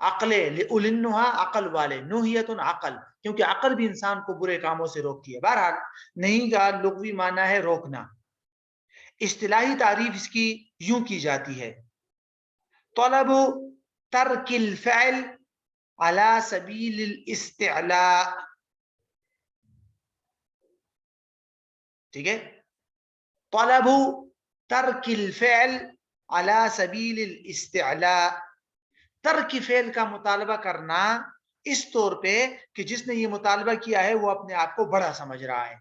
عقل لِأُولِنُّہا عقل والے، نوحیتن عقل، کیونکہ عقل بھی انسان کو برے کاموں سے روکتی ہے. بہرحال نہیں کا لغوی معنی ہے روکنا. اصطلاحی تعریف اس کی یوں کی جاتی ہے: طلب ترک الفعل على سبیل الاستعلاء. ٹھیک ہے، طلب ترک الفعل على سبیل الاستعلاء، ترک فعل کا مطالبہ کرنا اس طور پہ کہ جس نے یہ مطالبہ کیا ہے وہ اپنے آپ کو بڑا سمجھ رہا ہے.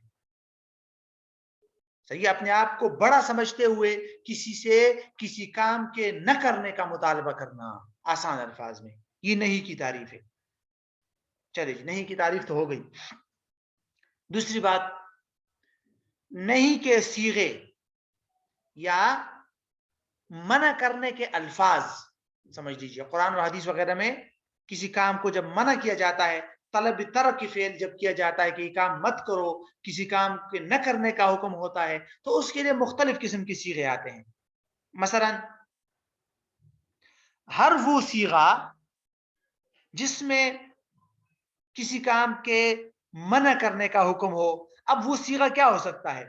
صحیح، اپنے آپ کو بڑا سمجھتے ہوئے کسی سے کسی کام کے نہ کرنے کا مطالبہ کرنا. آسان الفاظ میں یہ نہیں کی تعریف ہے. چلے جی، نہیں کی تعریف تو ہو گئی. دوسری بات، نہیں کے صیغے یا منع کرنے کے الفاظ سمجھ لیجیے. قرآن و حدیث وغیرہ میں کسی کام کو جب منع کیا جاتا ہے، طلب ترک فعل جب کیا جاتا ہے کہ یہ کام مت کرو، کسی کام کے نہ کرنے کا حکم ہوتا ہے، تو اس کے لیے مختلف قسم کے صیغے آتے ہیں. مثلا ہر وہ صیغہ جس میں کسی کام کے منع کرنے کا حکم ہو. اب وہ صیغہ کیا ہو سکتا ہے؟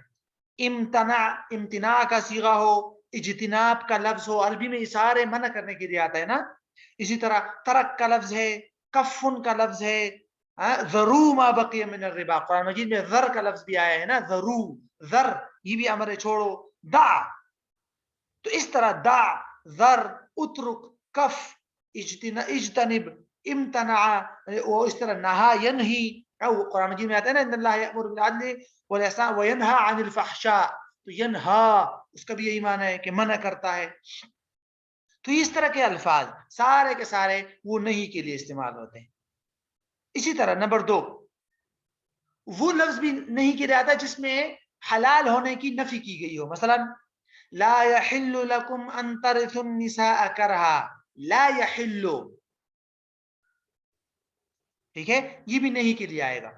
امتناع کا صیغہ ہو، اجتناب کا لفظ ہو. عربی میں اشارے منع کرنے کے لیے آتا ہے نا. اسی طرح ترک کا لفظ ہے، کفن کا لفظ ہے، ذرو ما بقی من الربا. قرآن مجید میں ذر کا لفظ بھی آیا ہے نا، ذرو، ذر یہ بھی امر ہے چھوڑو. دا، تو اس طرح دا، ذر، اترک، کف، اجتنب، امتنع، وہ اس طرح نہا ینہی. قرآن مجید میں آتا ہے نا ان اللہ یأمر بالعدل والاحسان وینہا عن الفحشاء. تو ینہا اس کا بھی یہی معنی ہے کہ منع کرتا ہے. تو اس طرح کے الفاظ سارے کے سارے وہ نہیں کے لیے استعمال ہوتے ہیں. اسی طرح نمبر 2، وہ لفظ بھی نہیں کے لیے آتا جس میں حلال ہونے کی نفی کی گئی ہو. مثلا لا يحل لكم ان ترثوا النساء کرہا، لا يحل، ٹھیک ہے، یہ بھی نہیں کے لیے آئے گا.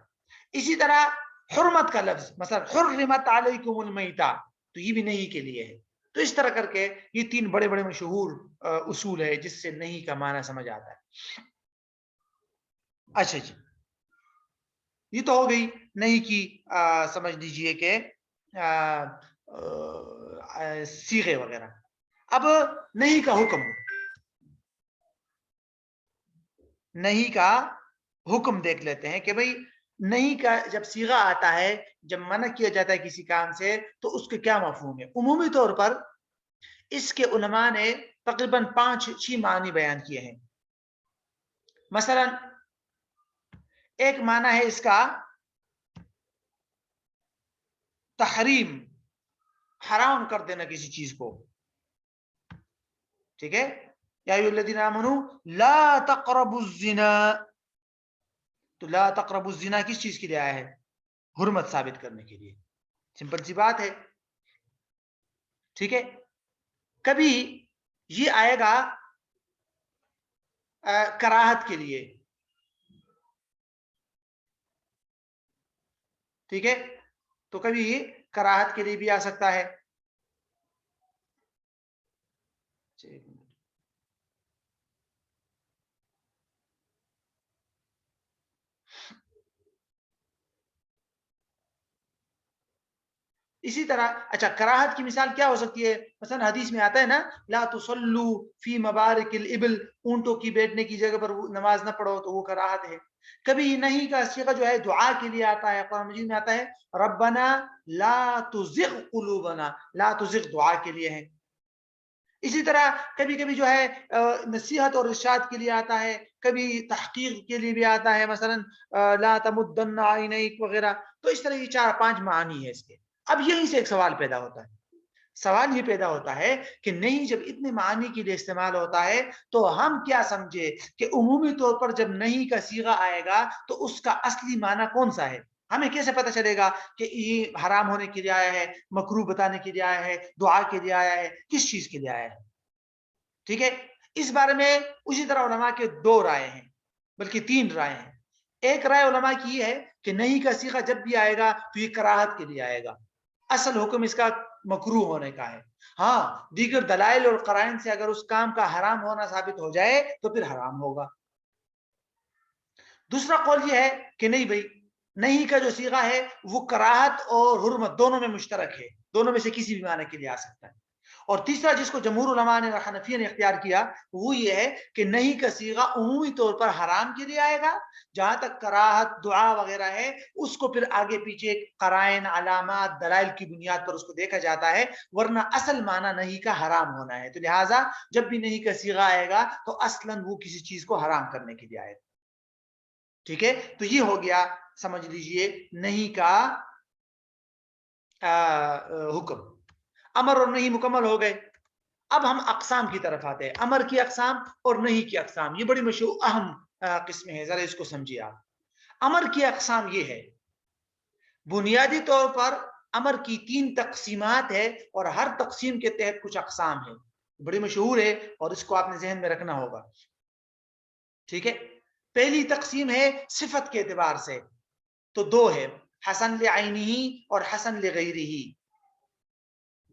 اسی طرح حرمت کا لفظ، مثلا حرمت علیکم المیتہ، تو یہ بھی نہیں کے لیے ہے. تو اس طرح کر کے یہ 3 بڑے بڑے مشہور اصول ہے جس سے نہیں کا معنی سمجھ آتا ہے. اچھا جی، یہ تو ہو گئی نہیں کی سمجھ لیجئے کہ صیغے وغیرہ. اب نہیں کا حکم، نہیں کا حکم دیکھ لیتے ہیں کہ بھئی نہیں کا جب صیغہ آتا ہے، جب منع کیا جاتا ہے کسی کام سے، تو اس کے کیا مفہوم ہے. عمومی طور پر اس کے علماء نے تقریباً 5-6 معنی بیان کیے ہیں. مثلا ایک معنی ہے اس کا تحریم، حرام کر دینا کسی چیز کو. ٹھیک ہے، یا ایھا الذین آمنوا لا تقربوا الزنا. تو لا تقربوا الزنا کس چیز کے لیے آیا ہے؟ حرمت ثابت کرنے کے لیے. سمپل سی بات ہے. ٹھیک ہے، کبھی یہ آئے گا کراہت کے لیے. ٹھیک ہے، تو کبھی کراہت کے لیے بھی آ سکتا ہے. اسی طرح اچھا کراہت کی مثال کیا ہو سکتی ہے؟ مثلا حدیث میں آتا ہے نا لا تصلوا فی مبارک الابل، اونٹوں کی بیٹھنے کی جگہ پر نماز نہ پڑھو، تو وہ کراہت ہے. کبھی نہیں کا صیغہ جو ہے دعا کے لیے آتا ہے. قرآن مجید میں آتا ہے ربنا لا تزغ قلوبنا، لا تزغ دعا کے لیے ہے. اسی طرح کبھی کبھی جو ہے نصیحت اور ارشاد کے لیے آتا ہے، کبھی تحقیق کے لیے بھی آتا ہے، مثلا لا تمدن عینیک وغیرہ. تو اس طرح یہ 4-5 معنی ہے اس کے. اب یہیں سے ایک سوال پیدا ہوتا ہے. سوال یہ پیدا ہوتا ہے کہ نہیں جب اتنے معنی کے لیے استعمال ہوتا ہے تو ہم کیا سمجھے کہ عمومی طور پر جب نہیں کا صیغہ آئے گا تو اس کا اصلی معنی کون سا ہے؟ ہمیں کیسے پتہ چلے گا کہ یہ حرام ہونے کے لیے آیا ہے، مکروہ بتانے کے لیے آیا ہے، دعا کے لیے آیا ہے، کس چیز کے لیے آیا ہے؟ ٹھیک ہے، اس بارے میں اسی طرح علماء کے 2 رائے ہیں، بلکہ 3 رائے ہیں. ایک رائے علماء کی یہ ہے کہ نہیں کا صیغہ جب بھی آئے گا تو یہ کراہت کے لیے آئے گا، اصل حکم اس کا مکروہ ہونے کا ہے. ہاں دیگر دلائل اور قرائن سے اگر اس کام کا حرام ہونا ثابت ہو جائے تو پھر حرام ہوگا. دوسرا قول یہ ہے کہ نہیں بھائی، نہیں کا جو صیغہ ہے وہ کراہت اور حرمت دونوں میں مشترک ہے، دونوں میں سے کسی بھی معنی کے لیے آ سکتا ہے۔ اور تیسرا جس کو جمہور علماء نے اور حنفیہ نے اختیار کیا وہ یہ ہے کہ نہیں کا صیغہ عمومی طور پر حرام کے لیے آئے گا، جہاں تک کراہت دعا وغیرہ ہے اس کو پھر آگے پیچھے قرائن علامات دلائل کی بنیاد پر اس کو دیکھا جاتا ہے، ورنہ اصل معنی نہیں کا حرام ہونا ہے۔ تو لہٰذا جب بھی نہیں کا صیغہ آئے گا تو اصلاً وہ کسی چیز کو حرام کرنے کے لیے آئے گا۔ ٹھیک ہے، تو یہ ہو گیا سمجھ لیجئے نہیں کا حکم۔ امر اور نہیں مکمل ہو گئے، اب ہم اقسام کی طرف آتے ہیں، امر کی اقسام اور نہیں کی اقسام۔ یہ بڑی مشہور اہم قسمیں ہیں، ذرا اس کو سمجھیے آپ۔ امر کی اقسام یہ ہے، بنیادی طور پر امر کی 3 تقسیمات ہے اور ہر تقسیم کے تحت کچھ اقسام ہے، بڑی مشہور ہے اور اس کو آپ نے ذہن میں رکھنا ہوگا۔ ٹھیک ہے، پہلی تقسیم ہے صفت کے اعتبار سے، تو 2 ہے، حسن لعینہ اور حسن لغیرہ۔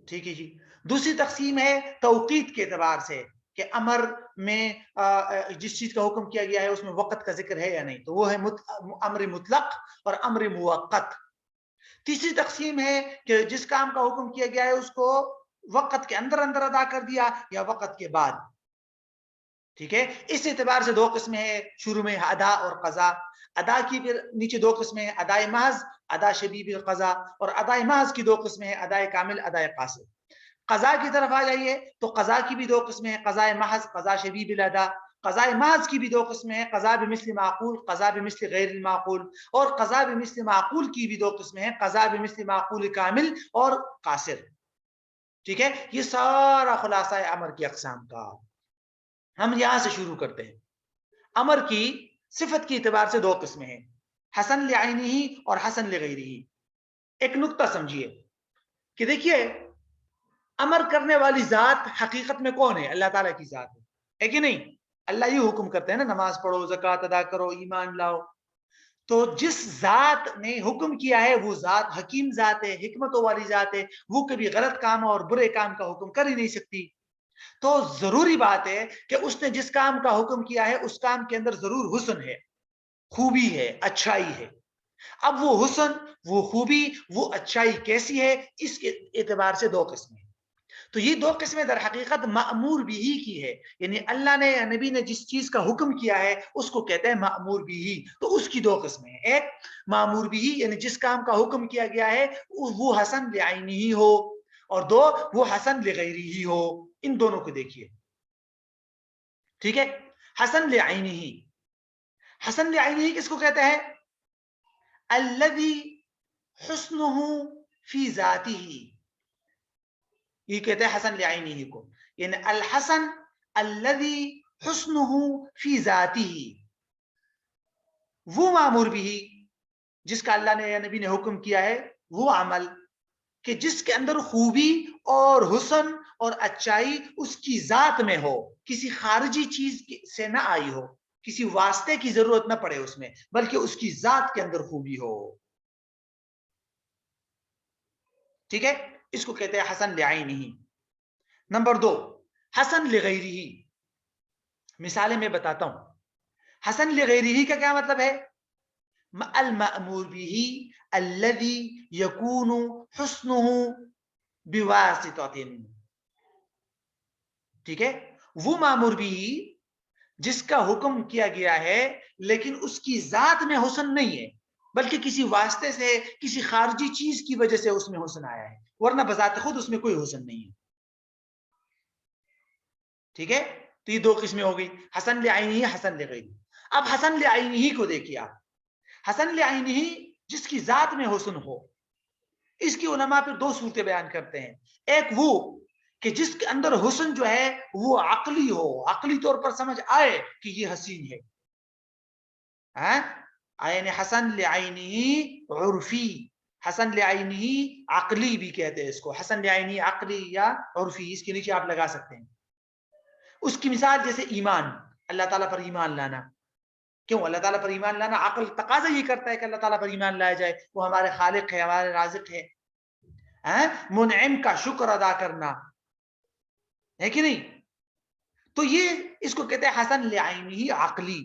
ٹھیک ہے جی۔ دوسری تقسیم ہے توقیت کے اعتبار سے کہ امر میں جس چیز کا حکم کیا گیا ہے اس میں وقت کا ذکر ہے یا نہیں، تو وہ ہے امر مطلق اور امر موقت۔ تیسری تقسیم ہے کہ جس کام کا حکم کیا گیا ہے اس کو وقت کے اندر اندر ادا کر دیا یا وقت کے بعد۔ ٹھیک ہے، اس اعتبار سے 2 قسمیں ہیں، شروع میں ادا اور قضا۔ ادا کی پھر نیچے 2 قسمیں ہیں، ادائے محض، ادا شبیب القضا، اور ادائے محض کی 2 قسمیں ہیں، ادائے کامل، ادائے قاصر۔ قضا کی طرف آ جائیے تو قضا کی بھی 2 قسمیں ہیں، قضاء محض، قضا شبیب الادا۔ قضاء محض کی بھی 2 قسمیں ہیں، قضا بمثل معقول، قضا بمثل غیر المعقول، اور قضا بمثل معقول کی بھی 2 قسمیں ہیں، قضا بمثل معقول کامل اور قاصر۔ ٹھیک ہے، یہ سارا خلاصہ ہے امر کی اقسام کا۔ ہم یہاں سے شروع کرتے ہیں۔ امر کی صفت کے اعتبار سے 2 قسمیں ہیں، حسن لعینہ اور حسن لغیرہ۔ ایک نقطہ سمجھیے کہ دیکھیے امر کرنے والی ذات حقیقت میں کون ہے؟ اللہ تعالیٰ کی ذات ہے کہ نہیں؟ اللہ یہ حکم کرتے ہیں نا، نماز پڑھو، زکوٰۃ ادا کرو، ایمان لاؤ۔ تو جس ذات نے حکم کیا ہے وہ ذات حکیم ذات ہے، حکمتوں والی ذات ہے، وہ کبھی غلط کام اور برے کام کا حکم کر ہی نہیں سکتی۔ تو ضروری بات ہے کہ اس نے جس کام کا حکم کیا ہے اس کام کے اندر ضرور حسن ہے، خوبی ہے، اچھائی ہے۔ اب وہ حسن، وہ خوبی، وہ اچھائی کیسی ہے، اس کے اعتبار سے 2 قسمیں ہیں۔ تو یہ 2 قسمیں در حقیقت مأمور بھی کی ہے، یعنی اللہ نے یا نبی نے جس چیز کا حکم کیا ہے اس کو کہتے ہیں مأمور بھی۔ تو اس کی 2 قسمیں ہیں، ایک مأمور بھی یعنی جس کام کا حکم کیا گیا ہے وہ حسن لعینہ ہو، اور 2 وہ حسن لغیرہ ہو۔ ان دونوں کو دیکھیے۔ ٹھیک ہے، حسن لعینہ، حسن لعینہ کس کو کہتے ہیں؟ الذی حسنہ فی ذاتہ، یہ کہتے ہیں حسن لعینہ کو، یعنی الحسن الذی حسنہ فی ذاتہ، وہ مامور بھی جس کا اللہ نے یا نبی نے حکم کیا ہے، وہ عمل کہ جس کے اندر خوبی اور حسن اور اچائی اس کی ذات میں ہو، کسی خارجی چیز سے نہ آئی ہو، کسی واسطے کی ضرورت نہ پڑے اس میں، بلکہ اس کی ذات کے اندر خوبی ہو۔ ٹھیک ہے، اس کو کہتے ہیں حسن لعینہ۔ نمبر 2 حسن لغیرہ، مثالیں میں بتاتا ہوں۔ حسن لغیرہ کا کیا مطلب ہے؟ المأمور به الذي يكون حسنه بواسطة، ٹھیک ہے، وہ مامور بھی جس کا حکم کیا گیا ہے لیکن اس کی ذات میں حسن نہیں ہے، بلکہ کسی واسطے سے، کسی خارجی چیز کی وجہ سے اس میں حسن آیا ہے، ورنہ بذات خود اس میں کوئی حسن نہیں ہے۔ ٹھیک ہے، تو یہ 2 قسمیں ہو گئی، حسن لعینہ، حسن لغیرہ۔ اب حسن لعینہ کو دیکھیے آپ، حسن لعینہ جس کی ذات میں حسن ہو، اس کی علماء پھر 2 صورتیں بیان کرتے ہیں۔ ایک وہ کہ جس کے اندر حسن جو ہے وہ عقلی ہو، عقلی طور پر سمجھ آئے کہ یہ حسین ہے، یعنی حسن لعینہ عرفی، حسن لعینہ عقلی بھی کہتے ہیں اس کو، حسن لعینہ عقلی یا عرفی، اس کے نیچے آپ لگا سکتے ہیں۔ اس کی مثال جیسے ایمان، اللہ تعالیٰ پر ایمان لانا۔ کیوں اللہ تعالیٰ پر ایمان لانا؟ عقل تقاضا یہ کرتا ہے کہ اللہ تعالیٰ پر ایمان لایا جائے، وہ ہمارے خالق ہے، ہمارے رازق ہے۔ منعم کا شکر ادا کرنا ہے کہ نہیں؟ تو یہ اس کو کہتے ہیں حسن لعینہ عقلی۔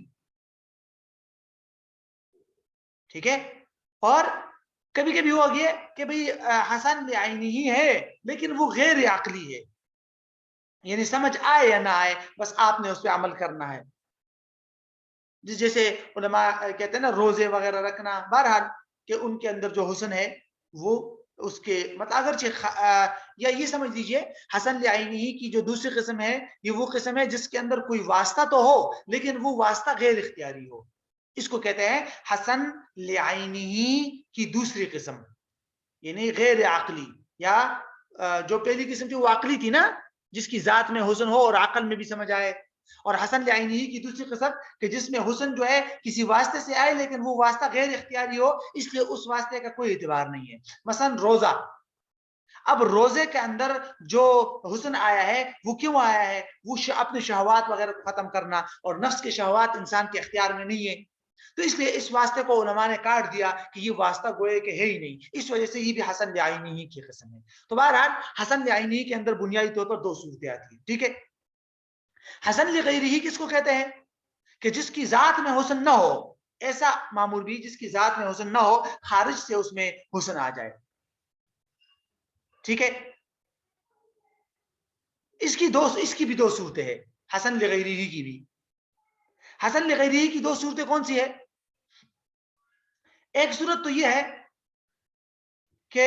ٹھیک ہے. اور کبھی کبھی ہوا گیا کہ بھئی حسن لعینہ ہی ہے لیکن وہ غیر عقلی ہے، یعنی سمجھ آئے یا نہ آئے بس آپ نے اس پہ عمل کرنا ہے. جیسے علماء کہتے ہیں نا روزے وغیرہ رکھنا، بہرحال کہ ان کے اندر جو حسن ہے وہ اس کے مطلب اگرچہ یا یہ سمجھ لیجئے حسن لعینہ کی جو دوسری قسم ہے یہ وہ قسم ہے جس کے اندر کوئی واسطہ تو ہو لیکن وہ واسطہ غیر اختیاری ہو. اس کو کہتے ہیں حسن لعینہ کی دوسری قسم، یعنی غیر عقلی. یا جو پہلی قسم تھی وہ عقلی تھی نا، جس کی ذات میں حسن ہو اور عقل میں بھی سمجھ آئے. اور حسن لعینہ کی دوسری قسم کہ جس میں حسن جو ہے کسی واسطے سے آئے لیکن وہ واسطہ غیر اختیاری ہو، اس لیے اس واسطے کا کوئی اعتبار نہیں ہے. مثلا روزہ، اب روزے کے اندر جو حسن آیا ہے وہ کیوں آیا ہے؟ وہ اپنے شہوات وغیرہ کو ختم کرنا، اور نفس کے شہوات انسان کے اختیار میں نہیں ہے، تو اس لیے اس واسطے کو علماء نے کاٹ دیا کہ یہ واسطہ گوئے کہ ہے ہی نہیں. اس وجہ سے یہ بھی حسن لعینہ کی قسم ہے. تو بہرحال حسن لعینہ کے اندر بنیادی طور پر دو صورتیں آتی ہیں. ٹھیک ہے. حسن لغیرہ کس کو کہتے ہیں؟ کہ جس کی ذات میں حسن نہ ہو، ایسا معمول بھی جس کی ذات میں حسن نہ ہو، خارج سے اس میں حسن آ جائے. ٹھیک ہے. اس کی بھی دو صورتیں ہیں، حسن لغیرہ کی بھی. حسن لغیرہ کی دو صورتیں کون سی ہے؟ ایک صورت تو یہ ہے کہ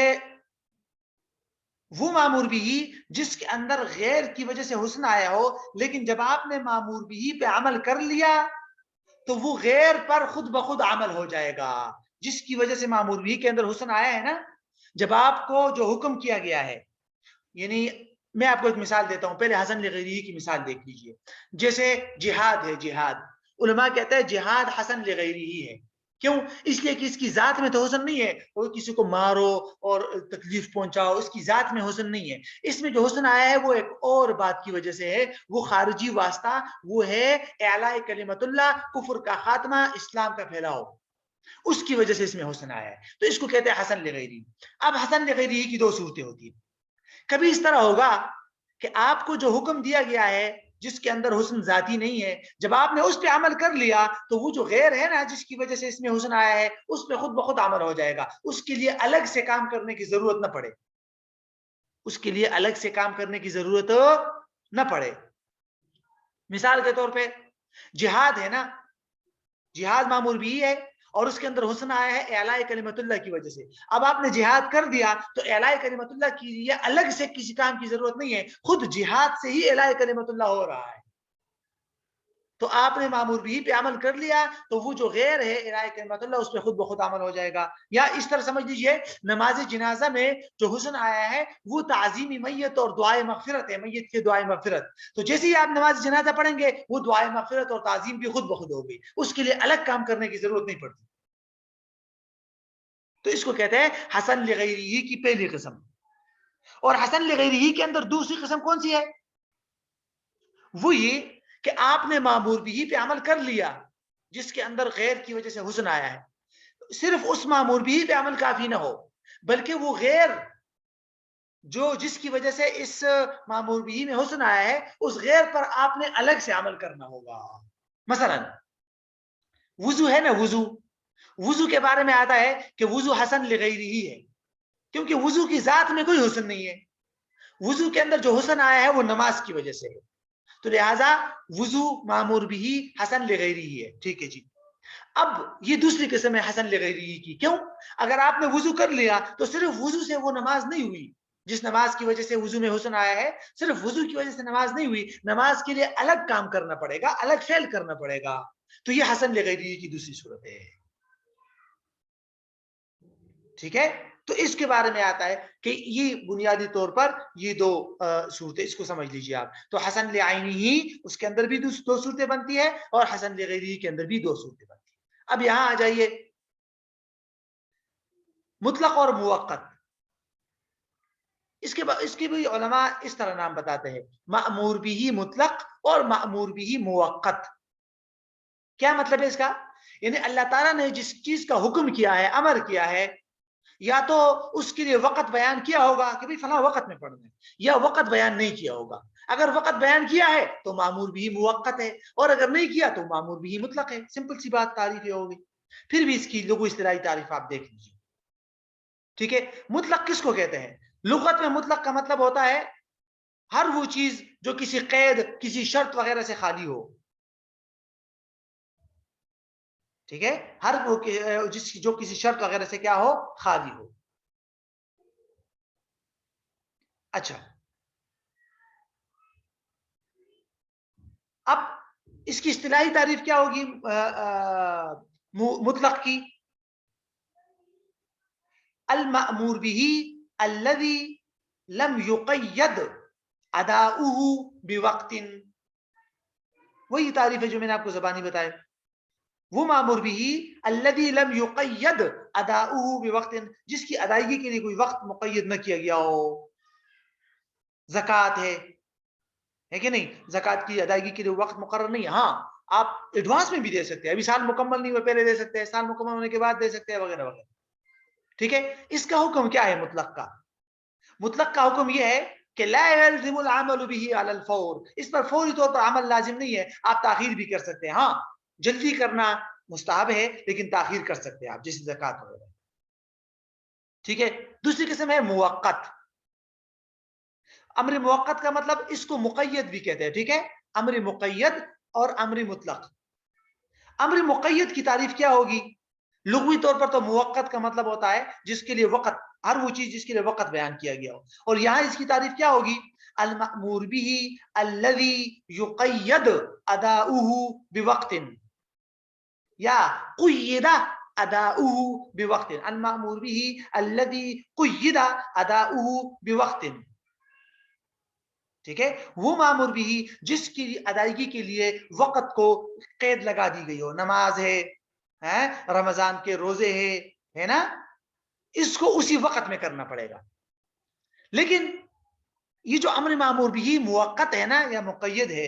وہ مامور بھی جس کے اندر غیر کی وجہ سے حسن آیا ہو، لیکن جب آپ نے مامور بھی پہ عمل کر لیا تو وہ غیر پر خود بخود عمل ہو جائے گا. جس کی وجہ سے مامور بھی کے اندر حسن آیا ہے نا، جب آپ کو جو حکم کیا گیا ہے، یعنی میں آپ کو ایک مثال دیتا ہوں، پہلے حسن لغیرہ کی مثال دیکھ لیجئے. جیسے جہاد ہے، جہاد علماء کہتے ہیں جہاد حسن لغیرہ ہے. کیوں؟ اس لیے کہ اس کی ذات میں تو حسن نہیں ہے، وہ کسی کو مارو اور تکلیف پہنچاؤ، اس کی ذات میں حسن نہیں ہے. اس میں جو حسن آیا ہے وہ ایک اور بات کی وجہ سے ہے، وہ خارجی واسطہ، وہ ہے اعلاء کلمت اللہ، کفر کا خاتمہ، اسلام کا پھیلاؤ. اس کی وجہ سے اس میں حسن آیا ہے، تو اس کو کہتے ہیں حسن لغیرہ. اب حسن لغیرہ کی دو صورتیں ہوتی ہیں. کبھی اس طرح ہوگا کہ آپ کو جو حکم دیا گیا ہے جس کے اندر حسن ذاتی نہیں ہے، جب آپ نے اس پہ عمل کر لیا تو وہ جو غیر ہے نا جس کی وجہ سے اس میں حسن آیا ہے، اس پہ خود بخود عمل ہو جائے گا. اس کے لیے الگ سے کام کرنے کی ضرورت نہ پڑے، اس کے لیے الگ سے کام کرنے کی ضرورت نہ پڑے. مثال کے طور پہ جہاد ہے نا، جہاد معمول بھی ہے اور اس کے اندر حسن آیا ہے اعلاء کلمت اللہ کی وجہ سے. اب آپ نے جہاد کر دیا تو اعلاء کلمت اللہ کے لیے الگ سے کسی کام کی ضرورت نہیں ہے، خود جہاد سے ہی اعلاء کلمت اللہ ہو رہا ہے. تو آپ نے معمول بھی پہ عمل کر لیا تو وہ جو غیر ہے اعلاء کلمت اللہ، اس پہ خود بخود عمل ہو جائے گا. یا اس طرح سمجھ لیجئے نماز جنازہ میں جو حسن آیا ہے وہ تعظیم میت اور دعائے مغفرت ہے، میت کے دعائے مغفرت. تو جیسے ہی آپ نماز جنازہ پڑھیں گے وہ دعائے مغفرت اور تعظیم بھی خود بخود ہوگی، اس کے لیے الگ کام کرنے کی ضرورت نہیں پڑتی. تو اس کو کہتے ہیں حسن لغیرہ کی پہلی قسم. اور حسن لغیرہ کے اندر دوسری قسم کون سی ہے؟ وہ یہ کہ آپ نے معمور بھی پہ عمل کر لیا جس کے اندر غیر کی وجہ سے حسن آیا ہے. صرف اس معمور بھی پہ عمل کافی نہ ہو، بلکہ وہ غیر جو جس کی وجہ سے اس معمور بھی میں حسن آیا ہے، اس غیر پر آپ نے الگ سے عمل کرنا ہوگا. مثلا وضو ہے نا، وضو کے بارے میں آتا ہے کہ وضو حسن لغیرہ ہی ہے، کیونکہ وضو کی ذات میں کوئی حسن نہیں ہے. وضو کے اندر جو حسن آیا ہے وہ نماز کی وجہ سے ہے، تو لہذا وضو معمور بھی حسن لغیرہ ہی ہے. ٹھیک ہے جی. اب یہ دوسری قسم ہے حسن لغیرہ کی. کیوں؟ اگر آپ نے وضو کر لیا تو صرف وضو سے وہ نماز نہیں ہوئی، جس نماز کی وجہ سے وضو میں حسن آیا ہے صرف وضو کی وجہ سے نماز نہیں ہوئی، نماز کے لیے الگ کام کرنا پڑے گا، الگ فعل کرنا پڑے گا. تو یہ حسن لغیرہ کی دوسری صورت ہے. ٹھیک ہے. تو اس کے بارے میں آتا ہے کہ یہ بنیادی طور پر یہ دو صورتیں، اس کو سمجھ لیجئے آپ. تو حسن لعینہ ہی اس کے اندر بھی دو صورتیں بنتی ہے اور حسن لغیرہ کے اندر بھی دو صورتیں بنتی ہے. اب یہاں آ جائیے مطلق اور موقت. اس کے بھی علماء اس طرح نام بتاتے ہیں، مأمور بھی مطلق اور مأمور بھی موقت. کیا مطلب ہے اس کا؟ یعنی اللہ تعالیٰ نے جس چیز کا حکم کیا ہے، امر کیا ہے، یا تو اس کے لیے وقت بیان کیا ہوگا کہ بھئی فلاں وقت میں پڑھنا ہے، یا وقت بیان نہیں کیا ہوگا. اگر وقت بیان کیا ہے تو معمول بھی موقت ہے، اور اگر نہیں کیا تو معمول بھی مطلق ہے. سمپل سی بات، تعریف یہ ہوگی. پھر بھی اس کی لغوی اصطلاحی تعریف آپ دیکھ لیجیے. ٹھیک ہے. مطلق کس کو کہتے ہیں؟ لغت میں مطلق کا مطلب ہوتا ہے ہر وہ چیز جو کسی قید، کسی شرط وغیرہ سے خالی ہو. ٹھیک ہے. ہر وہ جو کسی شرط وغیرہ سے کیا ہو، خالی ہو. اچھا، اب اس کی اصطلاحی تعریف کیا ہوگی مطلق کی؟ المأمور به الذي لم يقید اداؤه بوقت. وہی تعریف ہے جو میں نے آپ کو زبانی بتایا. وہ مامور بھی الذی لم یقید اداؤه بوقت، جس کی ادائیگی کے لیے کوئی وقت مقید نہ کیا گیا ہو. زکوٰۃ ہے کہ نہیں؟ زکوٰۃ کی ادائیگی کے لیے وقت مقرر نہیں. ہاں آپ ایڈوانس میں بھی دے سکتے ہیں، ابھی سال مکمل نہیں ہوئے پہلے دے سکتے ہیں، سال مکمل ہونے کے بعد دے سکتے ہیں، وغیرہ وغیرہ. ٹھیک ہے. اس کا حکم کیا ہے مطلق کا؟ مطلق کا حکم یہ ہے کہ لا يلزم العمل به على الفور، اس پر فوری طور پر عمل لازم نہیں ہے، آپ تاخیر بھی کر سکتے ہیں. ہاں جلدی کرنا مستحب ہے لیکن تاخیر کر سکتے ہیں آپ، جیسے زکوٰۃ وغیرہ. ٹھیک ہے. دوسری قسم ہے موقت. امر موقت کا مطلب اس کو مقید بھی کہتے ہیں. ٹھیک ہے. امر مقید اور امر مطلق. امر مقید کی تعریف کیا ہوگی؟ لغوی طور پر تو موقت کا مطلب ہوتا ہے جس کے لیے وقت، ہر وہ چیز جس کے لیے وقت بیان کیا گیا ہو. اور یہاں اس کی تعریف کیا ہوگی؟ المأمور به الذي يقید اداؤه بوقت یا قید اداؤه بوقت. المأمور به الذي قید اداؤه بوقت. ٹھیک ہے. وہ مامور بھی جس کی ادائیگی کے لیے وقت کو قید لگا دی گئی ہو. نماز ہے، رمضان کے روزے ہے نا، اس کو اسی وقت میں کرنا پڑے گا. لیکن یہ جو امر مامور بھی موقت ہے نا یا مقید ہے،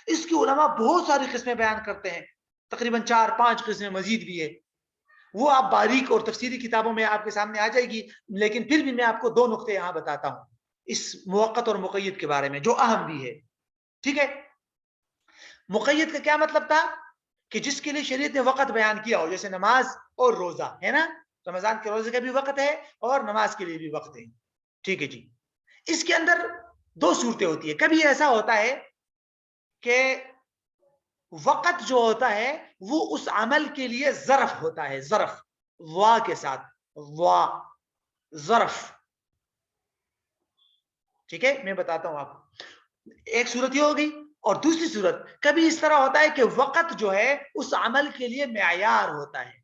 اس کی علماء بہت ساری قسمیں بیان کرتے ہیں، تقریباً 4-5 قسمیں مزید بھی ہے. وہ آپ باریک اور تفصیلی کتابوں میں آپ کے سامنے آ جائے گی، لیکن پھر بھی میں آپ کو 2 نقطے یہاں بتاتا ہوں اس موقت اور مقید کے بارے میں جو اہم بھی ہے. ٹھیک ہے. مقید کا کیا مطلب تھا؟ کہ جس کے لیے شریعت نے وقت بیان کیا ہو، جیسے نماز اور روزہ ہے نا. رمضان کے روزے کا بھی وقت ہے اور نماز کے لیے بھی وقت ہے. ٹھیک ہے جی. اس کے اندر 2 صورتیں ہوتی ہیں. کبھی ایسا ہوتا ہے کہ وقت جو ہوتا ہے وہ اس عمل کے لیے ظرف ہوتا ہے، ظرف وا کے ساتھ، وا ظرف. ٹھیک ہے. میں بتاتا ہوں آپ کو. ایک صورت یہ ہو گئی. اور دوسری صورت کبھی اس طرح ہوتا ہے کہ وقت جو ہے اس عمل کے لیے معیار ہوتا ہے.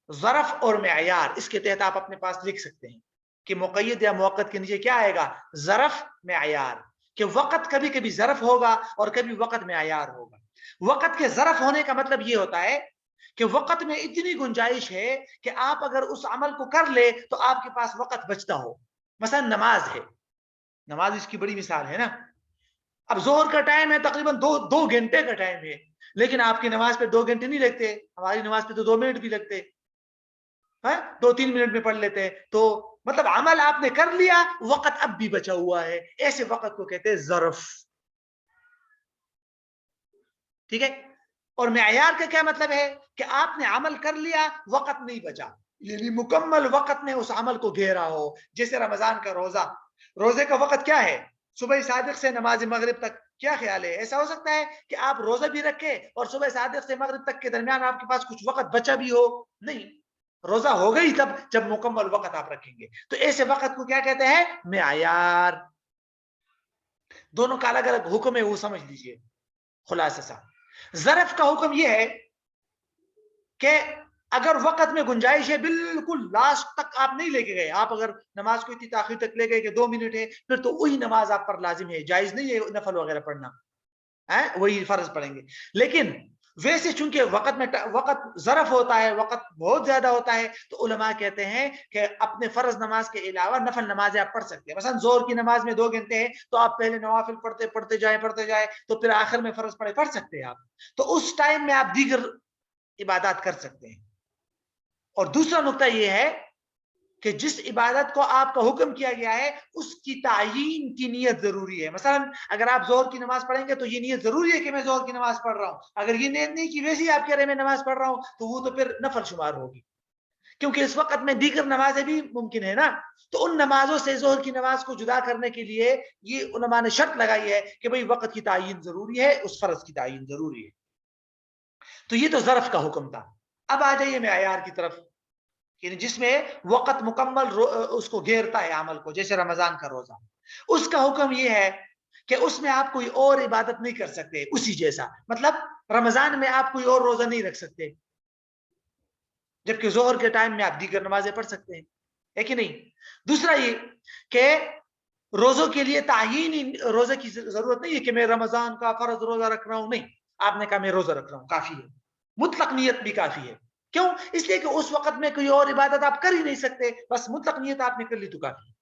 ظرف اور معیار، اس کے تحت آپ اپنے پاس لکھ سکتے ہیں کہ مقید یا موقت کے نیچے کیا آئے گا؟ ظرف، معیار. کہ وقت کبھی کبھی ظرف ہوگا اور کبھی وقت معیار ہوگا. وقت کے ظرف ہونے کا مطلب یہ ہوتا ہے کہ وقت میں اتنی گنجائش ہے کہ آپ اگر اس عمل کو کر لے تو آپ کے پاس وقت بچتا ہو. مثلا نماز ہے، نماز اس کی بڑی مثال ہے نا. اب ظہر کا ٹائم ہے، تقریباً 2 گھنٹے کا ٹائم ہے، لیکن آپ کی نماز پہ 2 گھنٹے نہیں لگتے. ہماری نماز پہ تو 2 منٹ بھی لگتے، 2-3 منٹ میں پڑھ لیتے ہیں. تو مطلب عمل آپ نے کر لیا، وقت اب بھی بچا ہوا ہے. ایسے وقت کو کہتے ہیں ظرف. ٹھیک ہے. اور معیار کا کیا مطلب ہے؟ کہ آپ نے عمل کر لیا، وقت نہیں بچا، یعنی مکمل وقت نے اس عمل کو گھیرا ہو. جیسے رمضان کا روزہ، روزے کا وقت کیا ہے؟ صبح صادق سے نماز مغرب تک. کیا خیال ہے ایسا ہو سکتا ہے کہ آپ روزہ بھی رکھے اور صبح صادق سے مغرب تک کے درمیان آپ کے پاس کچھ وقت بچا بھی ہو؟ نہیں. روزہ ہوگا ہی تب جب مکمل وقت آپ رکھیں گے. تو ایسے وقت کو کیا کہتے ہیں؟ معیار. دونوں کا الگ الگ حکم ہے، وہ سمجھ لیجئے. خلاصہ سا ظرف کا حکم یہ ہے کہ اگر وقت میں گنجائش ہے، بالکل لاسٹ تک آپ نہیں لے کے گئے، آپ اگر نماز کو اتنی تاخیر تک لے گئے کہ 2 منٹ ہے، پھر تو وہی نماز آپ پر لازم ہے، جائز نہیں ہے نفل وغیرہ پڑھنا، وہی فرض پڑھیں گے. لیکن ویسے چونکہ وقت ظرف ہوتا ہے، وقت بہت زیادہ ہوتا ہے، تو علماء کہتے ہیں کہ اپنے فرض نماز کے علاوہ نفل نمازیں آپ پڑھ سکتے ہیں. مثلا ظہر کی نماز میں 2 گھنٹے ہیں تو آپ پہلے نوافل پڑھتے جائے تو پھر آخر میں فرض پڑھ سکتے ہیں آپ. تو اس ٹائم میں آپ دیگر عبادات کر سکتے ہیں. اور دوسرا نقطہ یہ ہے کہ جس عبادت کو آپ کا حکم کیا گیا ہے اس کی تعیین کی نیت ضروری ہے. مثلا اگر آپ ظہر کی نماز پڑھیں گے تو یہ نیت ضروری ہے کہ میں ظہر کی نماز پڑھ رہا ہوں. اگر یہ نیت نہیں کی ویسے ہی آپ کہہ رہے ہیں میں نماز پڑھ رہا ہوں تو وہ تو پھر نفل شمار ہوگی, کیونکہ اس وقت میں دیگر نمازیں بھی ممکن ہے نا. تو ان نمازوں سے ظہر کی نماز کو جدا کرنے کے لیے یہ علماء نے شرط لگائی ہے کہ بھئی وقت کی تعیین ضروری ہے, اس فرض کی تعیین ضروری ہے. تو یہ تو ظرف کا حکم تھا. اب آ جائیے معیار کی طرف, یعنی جس میں وقت مکمل اس کو گھیرتا ہے عمل کو, جیسے رمضان کا روزہ. اس کا حکم یہ ہے کہ اس میں آپ کوئی اور عبادت نہیں کر سکتے اسی جیسا. مطلب رمضان میں آپ کوئی اور روزہ نہیں رکھ سکتے, جبکہ ظہر کے ٹائم میں آپ دیگر نمازیں پڑھ سکتے ہیں, ہے کہ نہیں. دوسرا یہ کہ روزوں کے لیے تعیین روزے کی ضرورت نہیں ہے کہ میں رمضان کا فرض روزہ رکھ رہا ہوں, نہیں. آپ نے کہا میں روزہ رکھ رہا ہوں, کافی ہے. مطلق نیت بھی کافی ہے. کیوں؟ اس لیے کہ اس وقت میں کوئی اور عبادت آپ کر ہی نہیں سکتے, بس مطلق نیت آپ نے کر لی تو کافی.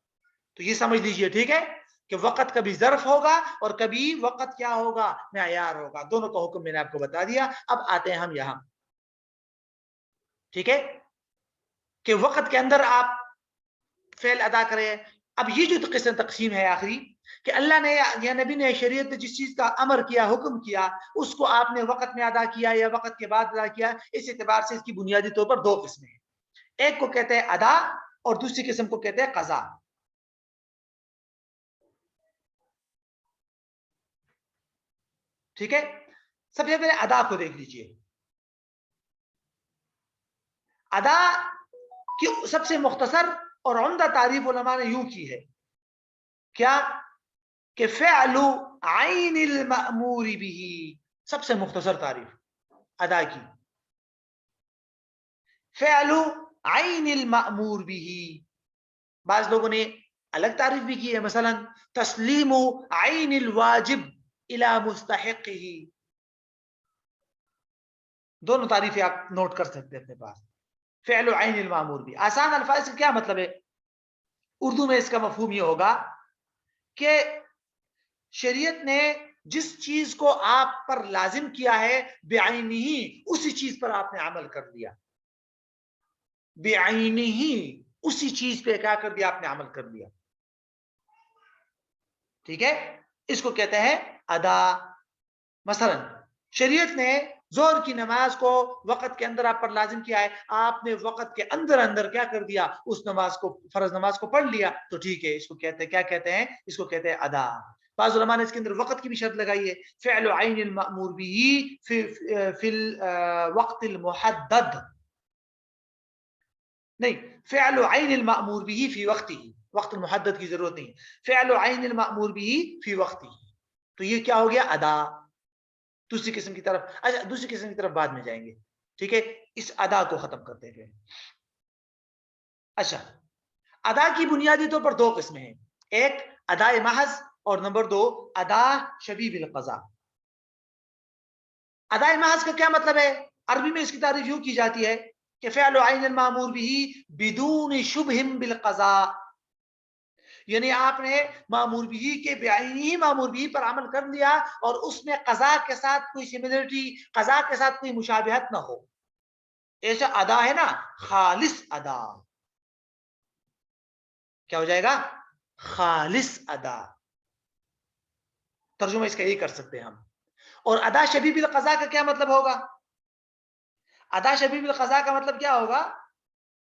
تو یہ سمجھ لیجئے, ٹھیک ہے, کہ وقت کبھی ظرف ہوگا اور کبھی وقت کیا ہوگا, معیار ہوگا. دونوں کا حکم میں نے آپ کو بتا دیا. اب آتے ہیں ہم یہاں, ٹھیک ہے, کہ وقت کے اندر آپ فعل ادا کریں. اب یہ جو قسم تقسیم ہے آخری, کہ اللہ نے یا نبی نے شریعت نے جس چیز کا امر کیا, حکم کیا, اس کو آپ نے وقت میں ادا کیا یا وقت کے بعد ادا کیا, اس اعتبار سے اس کی بنیادی طور پر دو قسمیں ہیں. ایک کو کہتے ہیں ادا اور دوسری قسم کو کہتے ہیں قضا. ٹھیک ہے, سب سے پہلے ادا کو دیکھ لیجئے. ادا کی سب سے مختصر اور عمدہ تعریف علماء نے یوں کی ہے, کیا کہ فعل عین المأمور به, سب سے مختصر تعریف ادا کی, فعل عین المأمور به. بعض لوگوں نے الگ تعریف بھی کی ہے, مثلا تسلیم عین الواجب الى مستحقه. دونوں تعریفیں آپ نوٹ کر سکتے ہیں اپنے پاس. فعل عین المأمور بھی آسان الفاظ سے کیا مطلب ہے, اردو میں اس کا مفہوم یہ ہوگا کہ شریعت نے جس چیز کو آپ پر لازم کیا ہے بعینہ, اسی چیز پر آپ نے عمل کر لیا. بعینہ, اسی چیز پہ کیا کر دیا, آپ نے عمل کر لیا. ٹھیک ہے, اس کو کہتے ہیں ادا. مثلا شریعت نے ظہر کی نماز کو وقت کے اندر آپ پر لازم کیا ہے, آپ نے وقت کے اندر اندر کیا کر دیا, اس نماز کو, فرض نماز کو پڑھ لیا, تو ٹھیک ہے, اس کو کہتے ہیں, کیا کہتے ہیں, اس کو کہتے ہیں ادا. بعض علماء نے اس کے اندر وقت کی بھی شرط لگائی ہے, فعل عین المأمور به فی الوقت المحدد, نہیں, فعل عین المأمور به فی وقته, وقت المحدد کی ضرورت نہیں, فعل عین المأمور به فی وقته. تو یہ کیا ہو گیا, ادا. دوسری قسم کی طرف, اچھا دوسری قسم کی طرف بعد میں جائیں گے, ٹھیک ہے, اس ادا کو ختم کرتے ہیں. اچھا, ادا کی بنیادی طور پر دو قسمیں ہیں, ایک ادا محض اور نمبر دو ادا شبیہ بالقضاء. ادا محض کا کیا مطلب ہے, عربی میں اس کی تعریف یوں کی جاتی ہے کہ فعل عین المأمور به بدون شبہ بالقضاء, یعنی آپ نے مامور بھی کے بعینی مامور بھی پر عمل کر لیا اور اس میں قضا کے ساتھ کوئی سملرٹی, قضا کے ساتھ کوئی مشابہت نہ ہو. ایسا ادا ہے نا, خالص ادا. کیا ہو جائے گا, خالص ادا. ترجمہ اس کا یہ کر سکتے ہیں ہم. اور ادا شبیہ بالقضاء کا کیا مطلب ہوگا, ادا شبیہ بالقضاء کا مطلب کیا ہوگا,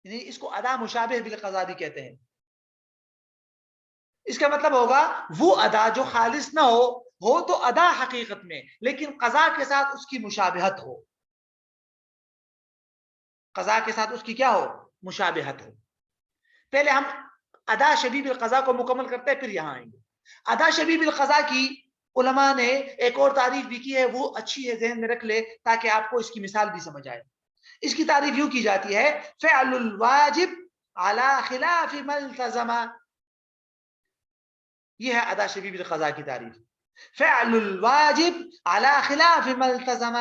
یعنی اس کو ادا مشابہ بالقضاء بھی کہتے ہیں. اس کا مطلب ہوگا وہ ادا جو خالص نہ ہو تو ادا حقیقت میں, لیکن قضا کے ساتھ اس کی مشابہت ہو, قضا کے ساتھ اس کی کیا ہو, مشابہت ہو. پہلے ہم ادا شبیہ بالقضاء کو مکمل کرتے ہیں, پھر یہاں آئیں گے. ادا شبیہ بالقضاء کی علماء نے ایک اور تعریف بھی کی ہے, وہ اچھی ہے, ذہن میں رکھ لے تاکہ آپ کو اس کی مثال بھی سمجھ آئے. اس کی تعریف یوں کی جاتی ہے, فعل الواجب علی خلاف ما التزم. یہ ہے ادا شبیہ بالقضاء کی تعریف. فعل الواجب علی خلاف ما التزم,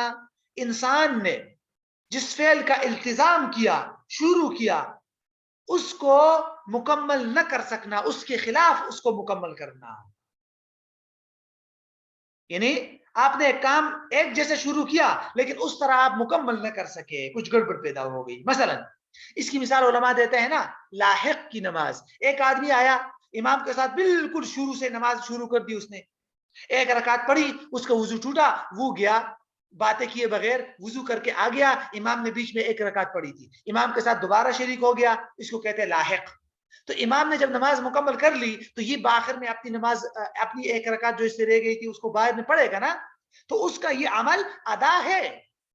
انسان نے جس فعل کا التزام کیا, شروع کیا, اس کو مکمل نہ کر سکنا, اس کے خلاف اس کو مکمل کرنا. یعنی آپ نے ایک کام ایک جیسے شروع کیا لیکن اس طرح آپ مکمل نہ کر سکے, کچھ گڑبڑ پیدا ہو گئی. مثلا اس کی مثال علماء دیتے ہیں نا لاحق کی نماز. ایک آدمی آیا امام کے ساتھ بالکل شروع سے نماز شروع کر دی, اس نے ایک رکعت پڑھی, اس کا وضو ٹوٹا, وہ گیا باتیں کیے بغیر وضو کر کے آ گیا, امام نے بیچ میں ایک رکعت پڑھی تھی, امام کے ساتھ دوبارہ شریک ہو گیا, اس کو کہتے ہیں لاحق. تو امام نے جب نماز مکمل کر لی تو یہ باخر میں اپنی نماز, اپنی ایک رکعت جو اس سے رہ گئی تھی اس کو باہر میں پڑھے گا نا, تو اس کا یہ عمل ادا ہے.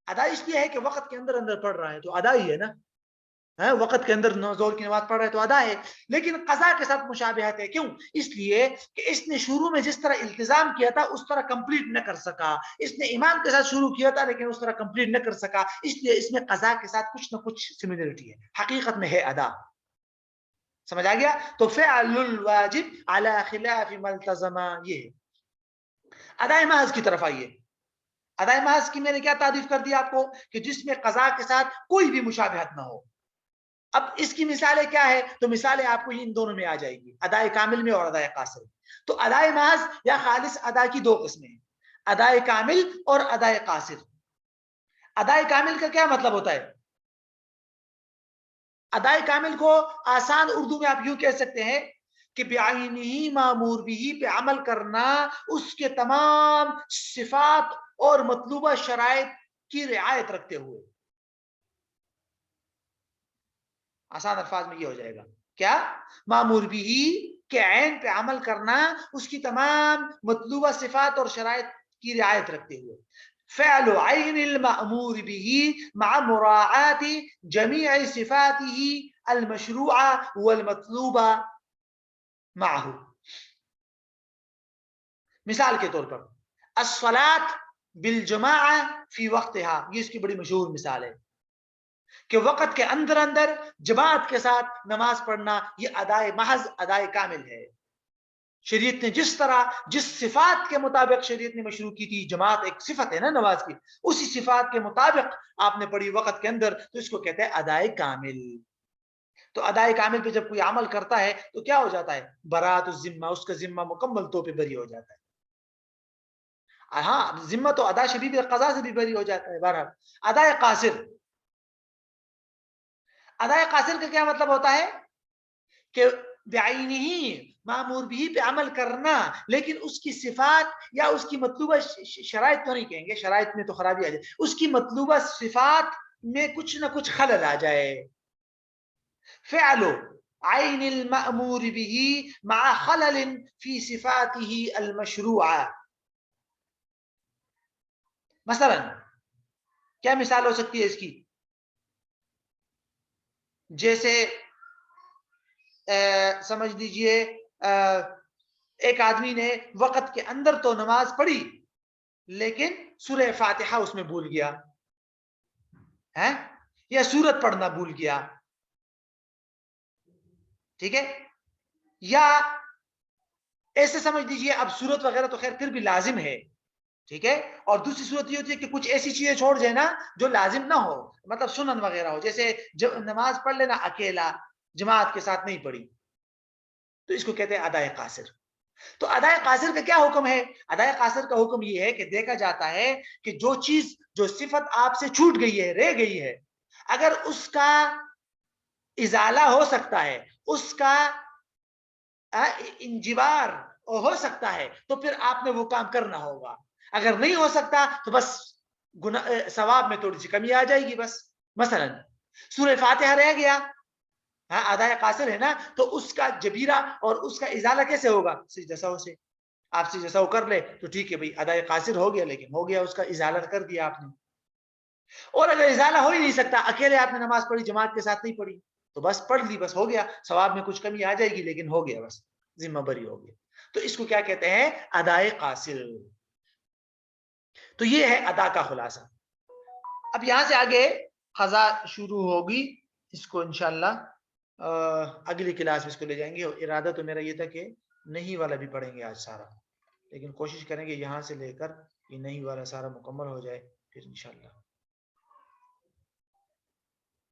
ادا اس لیے ہے کہ وقت کے اندر اندر پڑھ رہا ہے تو ادا ہی ہے نا, وقت کے اندر زور کی نماز پڑھ رہا ہے تو ادا ہے. لیکن قضا کے ساتھ مشابہت ہے, کیوں؟ اس لیے کہ اس نے شروع میں جس طرح التزام کیا تھا اس طرح کمپلیٹ نہ کر سکا, اس نے امام کے ساتھ شروع کیا تھا لیکن اس طرح کمپلیٹ نہ کر سکا, اس لیے اس میں قضا کے ساتھ کچھ نہ کچھ سملرٹی ہے, حقیقت میں ہے ادا. سمجھ آ گیا؟ تو فعل الواجب على خلاف ما التزم, یہ ادائے محض کی طرف آئیے. ادائے محض کی میں نے کیا تعریف کر دیا آپ کو کہ جس میں قضا کے ساتھ کوئی بھی مشابہت نہ ہو. اب اس کی مثالیں کیا ہے؟ تو مثالیں آپ کو ان دونوں میں آ جائے گی, ادائے کامل میں اور ادائے قاصر. تو ادائے محض یا خالص ادا کی دو قسمیں ہیں, ادائے کامل اور ادائے قاصر. ادائے کامل کا کیا مطلب ہوتا ہے؟ ادائے کامل کو آسان اردو میں آپ یوں کہہ سکتے ہیں کہ بعینہ مامور بھی پہ عمل کرنا, اس کے تمام صفات اور مطلوبہ شرائط کی رعایت رکھتے ہوئے. آسان الفاظ میں یہ ہو جائے گا کیا؟ مامور بھی کے عین پہ عمل کرنا, اس کی تمام مطلوبہ صفات اور شرائط کی رعایت رکھتے ہوئے. فعل عین المأمور به مع مراعاة جميع صفاته المشروعة والمطلوبة معه. مثال کے طور پر الصلاة بالجماعة في وقتها, یہ اس کی بڑی مشہور مثال ہے کہ وقت کے اندر اندر جماعت کے ساتھ نماز پڑھنا یہ ادائے محض ادائے کامل ہے. شریعت نے جس طرح جس صفات کے مطابق شریعت نے مشروع کی تھی, جماعت ایک صفت ہے نا نماز کی, اسی صفات کے مطابق آپ نے پڑھی وقت کے اندر, تو اس کو کہتے ہیں ادائے کامل. تو ادائے کامل پہ جب کوئی عمل کرتا ہے تو کیا ہو جاتا ہے؟ برات الذمہ, اس کا ذمہ مکمل طور پہ بری ہو جاتا ہے. ہاں ذمہ تو ادا شبیب قضا سے بھی بری ہو جاتا ہے. بہرحال ادائے قاصر, ادائے قاصر کا کیا مطلب ہوتا ہے کہ بعینہ مامور بھی پہ عمل کرنا, لیکن اس کی صفات یا اس کی مطلوبہ شرائط تو نہیں کہیں گے, شرائط میں تو خرابی آ جائے, اس کی مطلوبہ صفات میں کچھ نہ کچھ خلل آ جائے. فعل عین المأمور به مع خلل فی صفاته المشروعہ. مثلا کیا مثال ہو سکتی ہے اس کی؟ جیسے سمجھ لیجئے ایک آدمی نے وقت کے اندر تو نماز پڑھی لیکن سورہ فاتحہ اس میں بھول گیا ہے, یا سورت پڑھنا بھول گیا, ٹھیک ہے, یا ایسے سمجھ لیجئے اب سورت وغیرہ تو خیر پھر بھی لازم ہے, ٹھیک ہے, اور دوسری صورت یہ ہوتی ہے کہ کچھ ایسی چیزیں چھوڑ جائے نا جو لازم نہ ہو, مطلب سنن وغیرہ ہو, جیسے جب نماز پڑھ لینا اکیلا جماعت کے ساتھ نہیں پڑھی, تو اس کو کہتے ہیں ادائے قاصر. تو ادائے قاصر کا کیا حکم ہے؟ ادائے قاصر کا حکم یہ ہے کہ دیکھا جاتا ہے کہ جو چیز جو صفت آپ سے چھوٹ گئی ہے, رہ گئی ہے, اگر اس کا ازالہ ہو سکتا ہے, اس کا انجبار ہو سکتا ہے, تو پھر آپ نے وہ کام کرنا ہوگا. اگر نہیں ہو سکتا تو بس ثواب میں تھوڑی سی کمی آ جائے گی بس. مثلا سورہ فاتحہ رہ گیا, ہاں ادائے قاصر ہے نا, تو اس کا جبیرہ اور اس کا ازالہ کیسے ہوگا؟ سجدہ سہو سے. آپ سجدہ سہو کر لے تو ٹھیک ہے بھائی, ادائے قاصر ہو گیا, لیکن ہو گیا, اس کا ازالہ کر دیا آپ نے. اور اگر ازالہ ہو ہی نہیں سکتا, اکیلے آپ نے نماز پڑھی, جماعت کے ساتھ نہیں پڑھی, تو بس پڑھ لی, بس ہو گیا, ثواب میں کچھ کمی آ جائے گی لیکن ہو گیا, بس ذمہ بری ہو گیا. تو اس کو کیا کہتے ہیں؟ ادائے قاصر. تو یہ ہے ادا کا خلاصہ. اب یہاں سے آگے قضا شروع ہوگی, اس کو انشاءاللہ اگلی کلاس میں اس کو لے جائیں گے. ارادہ تو میرا یہ تھا کہ نہیں والا بھی پڑھیں گے آج سارا, لیکن کوشش کریں گے یہاں سے لے کر یہ نہیں والا سارا مکمل ہو جائے, پھر انشاءاللہ